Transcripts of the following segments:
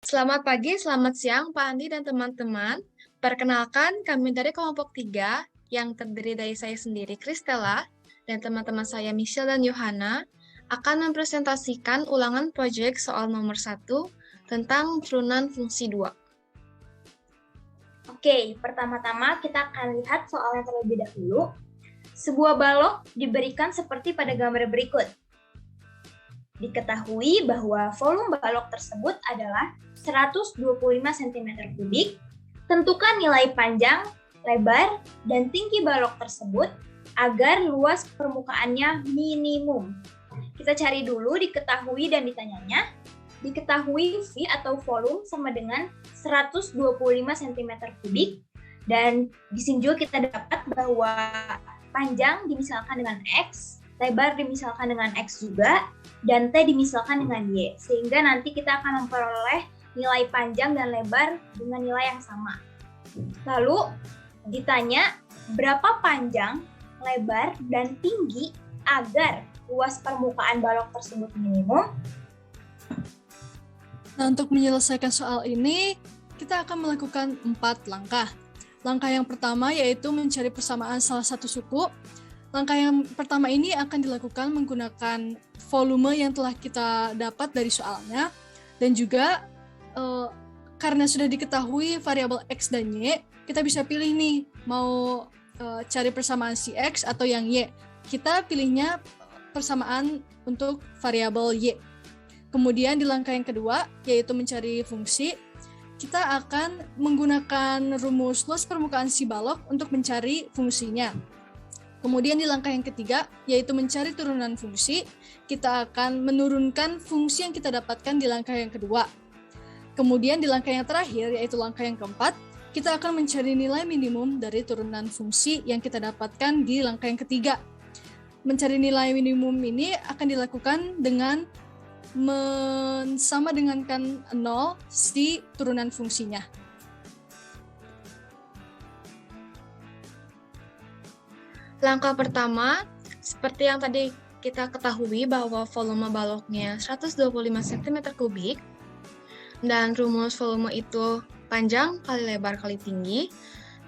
Selamat pagi, selamat siang, Pak Andi dan teman-teman. Perkenalkan, kami dari kelompok 3 yang terdiri dari saya sendiri, Christella, dan teman-teman saya, Michelle dan Johanna, akan mempresentasikan ulangan proyek soal nomor 1 tentang turunan fungsi 2. Oke, pertama-tama kita akan lihat soalnya terlebih dahulu. Sebuah balok diberikan seperti pada gambar berikut. Diketahui bahwa volume balok tersebut adalah 125 cm3. Tentukan nilai panjang, lebar, dan tinggi balok tersebut agar luas permukaannya minimum. Kita cari dulu diketahui dan ditanyanya. Diketahui V atau volume sama dengan 125 cm3, dan di sini juga kita dapat bahwa panjang dimisalkan dengan X, lebar dimisalkan dengan X juga, dan T dimisalkan dengan Y, sehingga nanti kita akan memperoleh nilai panjang dan lebar dengan nilai yang sama. Lalu ditanya berapa panjang, lebar, dan tinggi agar luas permukaan balok tersebut minimum. Nah, untuk menyelesaikan soal ini, kita akan melakukan 4 langkah. Langkah yang pertama yaitu mencari persamaan salah satu suku. Langkah yang pertama ini akan dilakukan menggunakan volume yang telah kita dapat dari soalnya. Dan juga karena sudah diketahui variabel X dan Y, kita bisa pilih nih, mau cari persamaan si X atau yang Y. Kita pilihnya persamaan untuk variabel Y. Kemudian di langkah yang kedua, yaitu mencari fungsi, kita akan menggunakan rumus luas permukaan si balok untuk mencari fungsinya. Kemudian di langkah yang ketiga, yaitu mencari turunan fungsi, kita akan menurunkan fungsi yang kita dapatkan di langkah yang kedua. Kemudian di langkah yang terakhir, yaitu langkah yang keempat, kita akan mencari nilai minimum dari turunan fungsi yang kita dapatkan di langkah yang ketiga. Mencari nilai minimum ini akan dilakukan dengan sama dengankan 0 si turunan fungsinya. Langkah pertama, seperti yang tadi kita ketahui bahwa volume baloknya 125 cm3, dan rumus volume itu panjang kali lebar kali tinggi,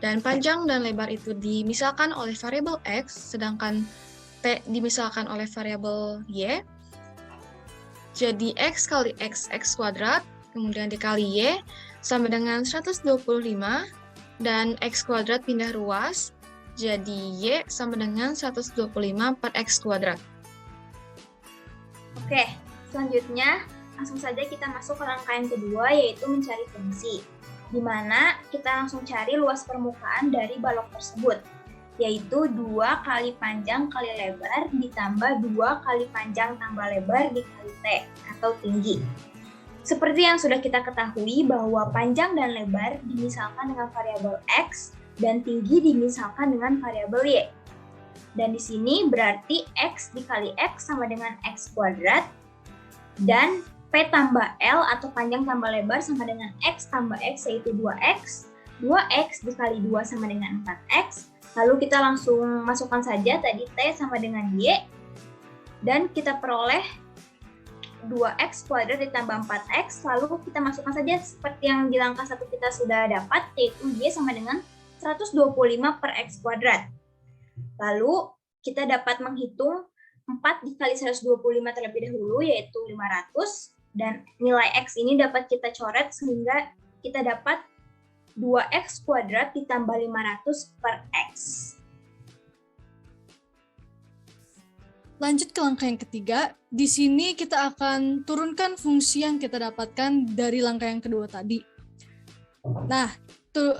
dan panjang dan lebar itu dimisalkan oleh variabel X, sedangkan T dimisalkan oleh variabel Y. Jadi X kali X kuadrat, kemudian dikali Y, sama dengan 125, dan X kuadrat pindah ruas, jadi Y sama dengan 125 per X kuadrat. Oke, selanjutnya langsung saja kita masuk ke langkah yang kedua, yaitu mencari fungsi, di mana kita langsung cari luas permukaan dari balok tersebut, yaitu 2 kali panjang kali lebar ditambah 2 kali panjang tambah lebar dikali T atau tinggi. Seperti yang sudah kita ketahui bahwa panjang dan lebar dimisalkan dengan variabel X dan tinggi dimisalkan dengan variabel Y. Dan di sini berarti X dikali X sama dengan X kuadrat, dan P tambah L atau panjang tambah lebar sama dengan X tambah X, yaitu 2X. 2X dikali 2 sama dengan 4X. Lalu kita langsung masukkan saja tadi T sama dengan Y, dan kita peroleh 2X kuadrat ditambah 4X, lalu kita masukkan saja seperti yang di langkah 1 kita sudah dapat, yaitu Y sama dengan 125 per X kuadrat. Lalu kita dapat menghitung 4 dikali 125 terlebih dahulu, yaitu 500, dan nilai X ini dapat kita coret sehingga kita dapat 2X kuadrat ditambah 500 per X. Lanjut ke langkah yang ketiga, di sini kita akan turunkan fungsi yang kita dapatkan dari langkah yang kedua tadi. Nah,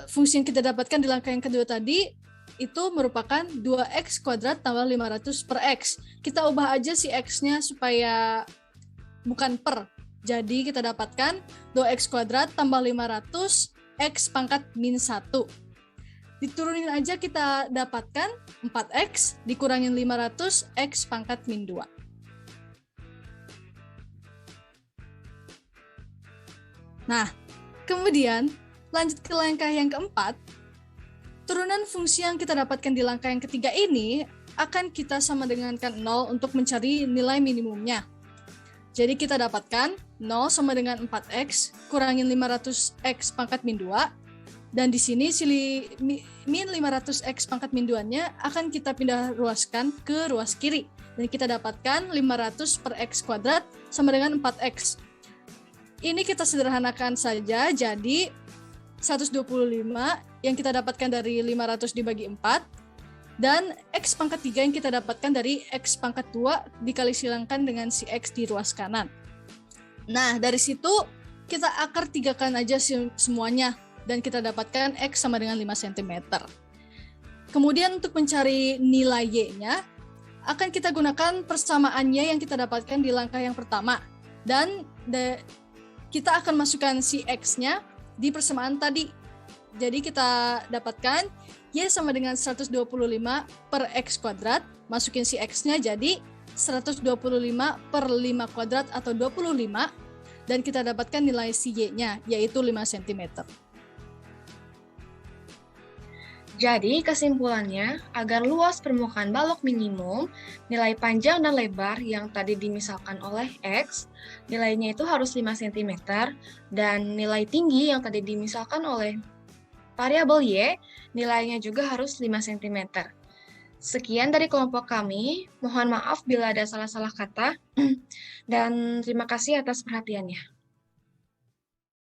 fungsi yang kita dapatkan di langkah yang kedua tadi itu merupakan 2X kuadrat tambah 500 per X. Kita ubah aja si X-nya supaya bukan per. Jadi kita dapatkan 2X kuadrat tambah 500 X pangkat min 1. Diturunin aja kita dapatkan 4X dikurangin 500 X pangkat min 2. Nah, kemudian lanjut ke langkah yang keempat. Turunan fungsi yang kita dapatkan di langkah yang ketiga ini akan kita sama dengankan 0 untuk mencari nilai minimumnya. Jadi kita dapatkan 0 sama dengan 4X, kurangin 500X pangkat min 2, dan di sini min 500X pangkat min 2-nya akan kita pindah ruaskan ke ruas kiri. Dan kita dapatkan 500 per X kuadrat sama dengan 4X. Ini kita sederhanakan saja, jadi 125 yang kita dapatkan dari 500 dibagi 4, dan X pangkat 3 yang kita dapatkan dari X pangkat 2 dikali silangkan dengan si X di ruas kanan. Nah, dari situ kita akar tigakan aja semuanya, dan kita dapatkan X sama dengan 5 cm. Kemudian untuk mencari nilai Y-nya, akan kita gunakan persamaannya yang kita dapatkan di langkah yang pertama. Dan kita akan masukkan si X-nya di persamaan tadi. Jadi kita dapatkan Y sama dengan 125 per X kuadrat, masukin si X-nya jadi 125 per 5 kuadrat atau 25, dan kita dapatkan nilai si Y-nya, yaitu 5 cm. Jadi kesimpulannya, agar luas permukaan balok minimum, nilai panjang dan lebar yang tadi dimisalkan oleh X, nilainya itu harus 5 cm, dan nilai tinggi yang tadi dimisalkan oleh variabel Y, nilainya juga harus 5 cm. Sekian dari kelompok kami, mohon maaf bila ada salah-salah kata, dan terima kasih atas perhatiannya.